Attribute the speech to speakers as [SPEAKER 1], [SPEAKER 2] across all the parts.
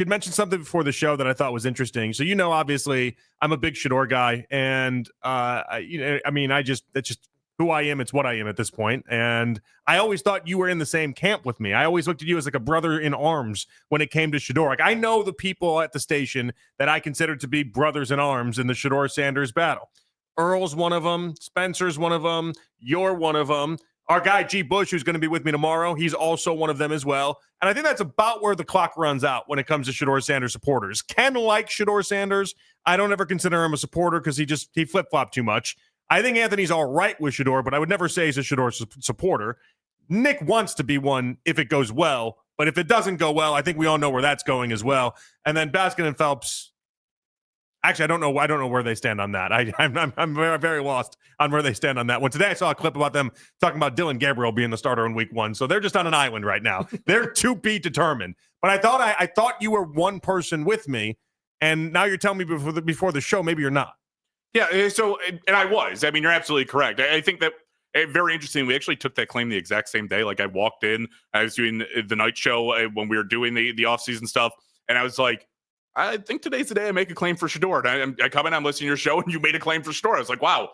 [SPEAKER 1] You'd mentioned something before the show that I thought was interesting. So, obviously, I'm a big Shedeur guy, and that's just who I am. It's what I am at this point. And I always thought you were in the same camp with me. I always looked at you as like a brother in arms when it came to Shedeur. Like, I know the people at the station that I consider to be brothers in arms in the Shedeur Sanders battle. Earl's one of them. Spencer's one of them. You're one of them. Our guy, G. Bush, who's going to be with me tomorrow, he's also one of them as well. And I think that's about where the clock runs out when it comes to Shedeur Sanders supporters. Ken likes Shedeur Sanders. I don't ever consider him a supporter because he flip-flopped too much. I think Anthony's all right with Shedeur, but I would never say he's a Shedeur supporter. Nick wants to be one if it goes well, but if it doesn't go well, I think we all know where that's going as well. And then Baskin and Phelps, actually, I don't know where they stand on that. I'm very, very lost on where they stand on that one. Today I saw a clip about them talking about Dylan Gabriel being the starter in week 1. So they're just on an island right now. They're to be determined. But I thought you were one person with me, and now you're telling me before the show maybe you're not.
[SPEAKER 2] Yeah, so, and I was. I mean, you're absolutely correct. I think that very interesting. We actually took that claim the exact same day. Like, I walked in, I was doing the night show when we were doing the offseason stuff, and I was like, I think today's the day I make a claim for Shedeur. I come in, I'm listening to your show, and you made a claim for Shedeur. I was like, wow,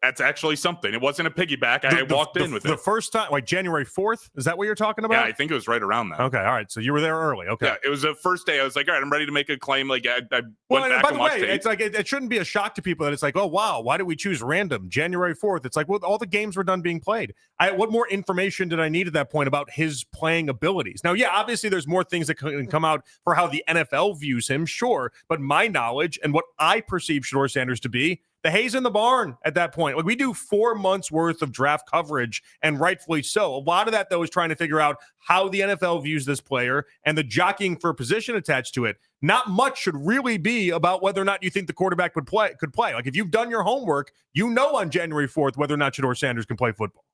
[SPEAKER 2] that's actually something. It wasn't a piggyback. I walked in with it.
[SPEAKER 1] The first time, like January 4th? Is that what you're talking about?
[SPEAKER 2] Yeah, I think it was right around that.
[SPEAKER 1] Okay, all right. So you were there early. Okay.
[SPEAKER 2] Yeah, it was the first day. I was like, all right, I'm ready to make a claim. Like, I went back
[SPEAKER 1] by
[SPEAKER 2] and
[SPEAKER 1] the
[SPEAKER 2] watched
[SPEAKER 1] way,
[SPEAKER 2] it.
[SPEAKER 1] it's like it shouldn't be a shock to people that it's like, oh, wow, why did we choose random January 4th? It's like, well, all the games were done being played. What more information did I need at that point about his playing abilities? Now, yeah, obviously there's more things that can come out for how the NFL views him, sure. But my knowledge and what I perceive Shedeur Sanders to be, the hay's in the barn at that point. Like, we do 4 months worth of draft coverage, and rightfully so. A lot of that, though, is trying to figure out how the NFL views this player and the jockeying for a position attached to it. Not much should really be about whether or not you think the quarterback could play. Like, if you've done your homework, you know on January 4th whether or not Shedeur Sanders can play football.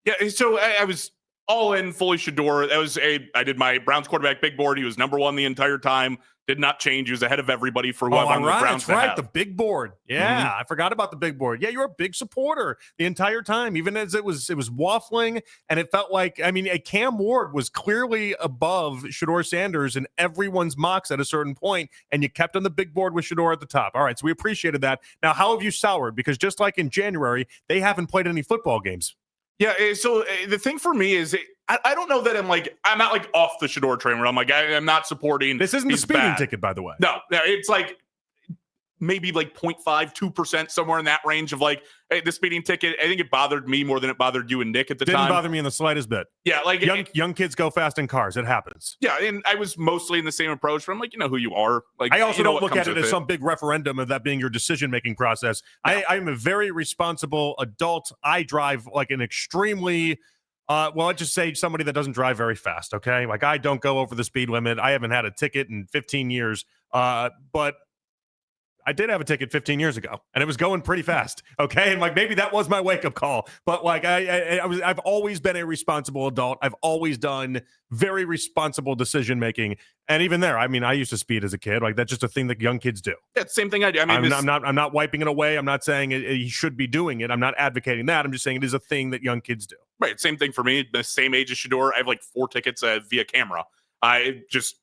[SPEAKER 2] Yeah, so I was all in, fully Shedeur. I did my Browns quarterback big board. He was number 1 the entire time. Did not change. He was ahead of everybody for who I wanted the Browns to have.
[SPEAKER 1] That's right, the big board. Yeah, I forgot about the big board. Yeah, you were a big supporter the entire time, even as it was waffling, and it felt like, Cam Ward was clearly above Shedeur Sanders in everyone's mocks at a certain point, and you kept on the big board with Shedeur at the top. All right, so we appreciated that. Now, how have you soured? Because just like in January, they haven't played any football games.
[SPEAKER 2] Yeah, so the thing for me is I don't know that I'm not like off the Shedeur train where I'm like, I'm not supporting.
[SPEAKER 1] This isn't the speeding ticket, by the way.
[SPEAKER 2] No, it's like maybe like 0.5, 2%, somewhere in that range of like, hey, the speeding ticket. I think it bothered me more than it bothered you and Nick at the time.
[SPEAKER 1] Didn't bother me in the slightest bit.
[SPEAKER 2] Yeah, like
[SPEAKER 1] young kids go fast in cars. It happens.
[SPEAKER 2] Yeah, and I was mostly in the same approach. But I'm like, you know who you are. Like,
[SPEAKER 1] I also don't look at it as some big referendum of that being your decision-making process. No. I'm a very responsible adult. I drive like an extremely let's just say somebody that doesn't drive very fast, okay? Like, I don't go over the speed limit. I haven't had a ticket in 15 years, but I did have a ticket 15 years ago, and it was going pretty fast, okay? And, like, maybe that was my wake-up call. But, like, I've always been a responsible adult. I've always done very responsible decision-making. And even there, I used to speed as a kid. Like, that's just a thing that young kids do.
[SPEAKER 2] Yeah, same thing I do.
[SPEAKER 1] I'm not wiping it away. I'm not saying he should be doing it. I'm not advocating that. I'm just saying it is a thing that young kids do.
[SPEAKER 2] Right, same thing for me. The same age as Shedeur. I have, like, 4 tickets via camera. I just...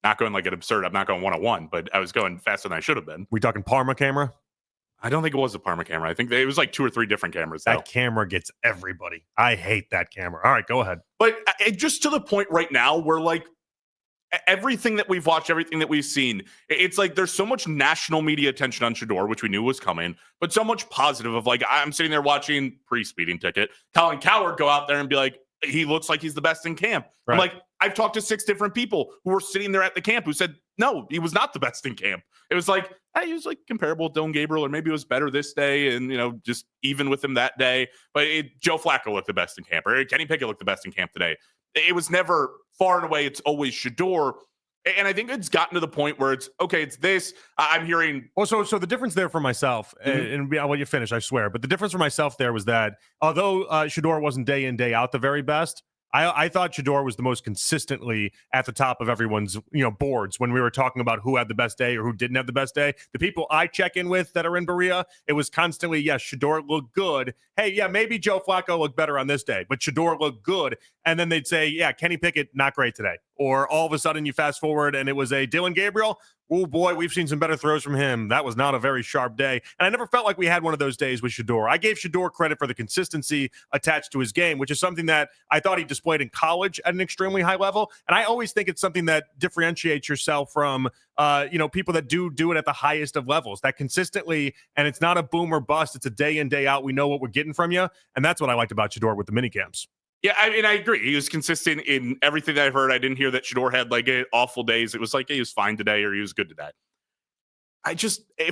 [SPEAKER 2] Not going like an absurd. I'm not going 101, but I was going faster than I should have been.
[SPEAKER 1] We talking Parma camera?
[SPEAKER 2] I don't think it was a Parma camera. I think it was like 2 or 3 different cameras.
[SPEAKER 1] That camera gets everybody. I hate that camera. All right, go ahead.
[SPEAKER 2] But just to the point right now where, like, everything that we've watched, everything that we've seen, it's like there's so much national media attention on Shedeur, which we knew was coming, but so much positive of, like, I'm sitting there watching pre-speeding ticket, Colin Cowherd go out there and be like, he looks like he's the best in camp. Right. I'm like, I've talked to 6 different people who were sitting there at the camp who said, no, he was not the best in camp. It was like, hey, he was like comparable to Dylan Gabriel, or maybe it was better this day and, just even with him that day. But Joe Flacco looked the best in camp, or Kenny Pickett looked the best in camp today. It was never far and away. It's always Shedeur. And I think it's gotten to the point where it's, okay, it's this. I'm hearing.
[SPEAKER 1] Well, so the difference there for myself, and I'll let you finish, I swear. But the difference for myself there was that although Shedeur wasn't day in, day out the very best, I thought Shedeur was the most consistently at the top of everyone's boards when we were talking about who had the best day or who didn't have the best day. The people I check in with that are in Berea, it was constantly, yes, Shedeur looked good. Hey, yeah, maybe Joe Flacco looked better on this day, but Shedeur looked good. And then they'd say, yeah, Kenny Pickett, not great today. or all of a sudden you fast forward and it was a Dylan Gabriel. Oh boy, we've seen some better throws from him. That was not a very sharp day. And I never felt like we had one of those days with Shedeur. I gave Shedeur credit for the consistency attached to his game, which is something that I thought he displayed in college at an extremely high level. And I always think it's something that differentiates yourself from, people that do it at the highest of levels, that consistently, and it's not a boom or bust. It's a day in, day out. We know what we're getting from you. And that's what I liked about Shedeur with the minicamps.
[SPEAKER 2] Yeah, I mean, I agree. He was consistent in everything that I've heard. I didn't hear that Shedeur had like awful days. It was like he was fine today or he was good today.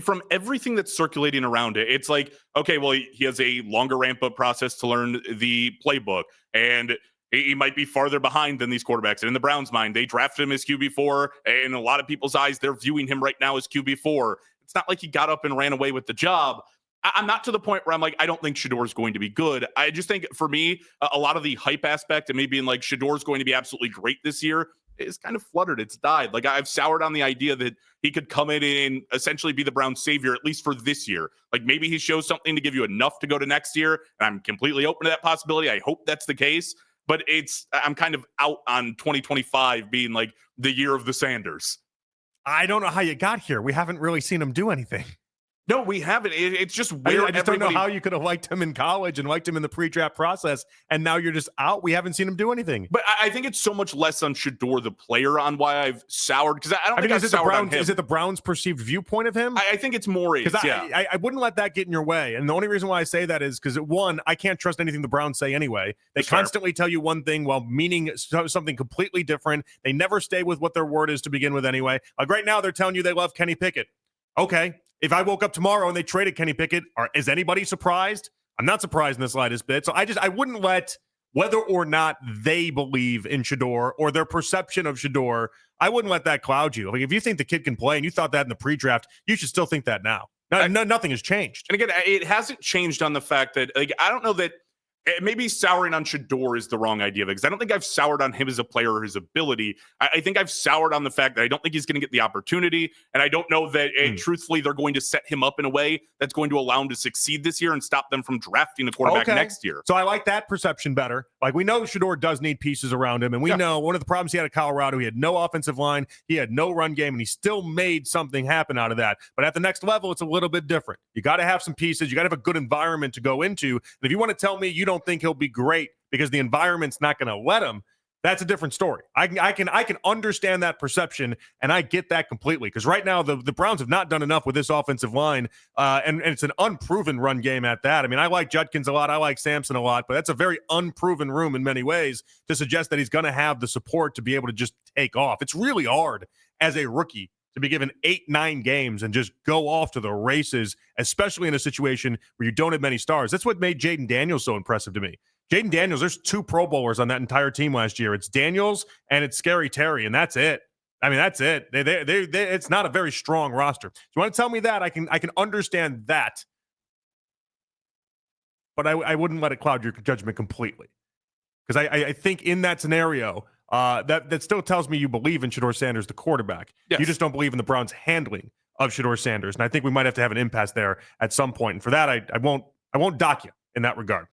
[SPEAKER 2] From everything that's circulating around it, it's like, okay, well, he has a longer ramp up process to learn the playbook, and he might be farther behind than these quarterbacks. And in the Browns' mind, they drafted him as QB4, and in a lot of people's eyes, they're viewing him right now as QB4. It's not like he got up and ran away with the job. I'm not to the point where I'm like, I don't think Shedeur is going to be good. I just think for me, a lot of the hype aspect and me being like, Shedeur is going to be absolutely great this year is kind of fluttered. It's died. Like I've soured on the idea that he could come in and essentially be the Browns savior, at least for this year. Like maybe he shows something to give you enough to go to next year. And I'm completely open to that possibility. I hope that's the case. But I'm kind of out on 2025 being like the year of the Sanders.
[SPEAKER 1] I don't know how you got here. We haven't really seen him do anything.
[SPEAKER 2] No, we haven't. It's just weird.
[SPEAKER 1] I just don't know how you could have liked him in college and liked him in the pre-draft process, and now you're just out. We haven't seen him do anything.
[SPEAKER 2] But I think it's so much less on Shedeur, the player, on why I've soured. Because I don't think I've soured on him.
[SPEAKER 1] Is it the Browns' perceived viewpoint of him?
[SPEAKER 2] I think it's more
[SPEAKER 1] because I wouldn't let that get in your way. And the only reason why I say that is because, one, I can't trust anything the Browns say anyway. They constantly tell you one thing while meaning something completely different. They never stay with what their word is to begin with anyway. Like right now, they're telling you they love Kenny Pickett. Okay. If I woke up tomorrow and they traded Kenny Pickett, is anybody surprised? I'm not surprised in the slightest bit. So I wouldn't let whether or not they believe in Shedeur or their perception of Shedeur, I wouldn't let that cloud you. Like if you think the kid can play and you thought that in the pre-draft, you should still think that now. Nothing has changed.
[SPEAKER 2] And again, it hasn't changed on the fact that I don't know that maybe souring on Shedeur is the wrong idea because I don't think I've soured on him as a player or his ability. I think I've soured on the fact that I don't think he's going to get the opportunity. And I don't know that truthfully, they're going to set him up in a way that's going to allow him to succeed this year and stop them from drafting a quarterback next year.
[SPEAKER 1] So I like that perception better. Like we know Shedeur does need pieces around him. And we know one of the problems he had at Colorado, he had no offensive line. He had no run game and he still made something happen out of that. But at the next level, it's a little bit different. You got to have some pieces. You got to have a good environment to go into. And if you want to tell me you don't think he'll be great because the environment's not going to let him, that's a different story. I can understand that perception, and I get that completely. Because right now, the Browns have not done enough with this offensive line, and it's an unproven run game at that. I mean, I like Judkins a lot. I like Sampson a lot, but that's a very unproven room in many ways to suggest that he's going to have the support to be able to just take off. It's really hard as a rookie to be given 8-9 games and just go off to the races, especially in a situation where you don't have many stars. That's what made Jaden Daniels so impressive to me. Jaden Daniels, there's 2 Pro Bowlers on that entire team last year. It's Daniels and it's Scary Terry, and that's it. I mean, that's it. It's not a very strong roster. If you want to tell me that, I can understand that. But I wouldn't let it cloud your judgment completely. Because I think in that scenario, that still tells me you believe in Shedeur Sanders, the quarterback. Yes. You just don't believe in the Browns' handling of Shedeur Sanders. And I think we might have to have an impasse there at some point. And for that, I won't dock you in that regard.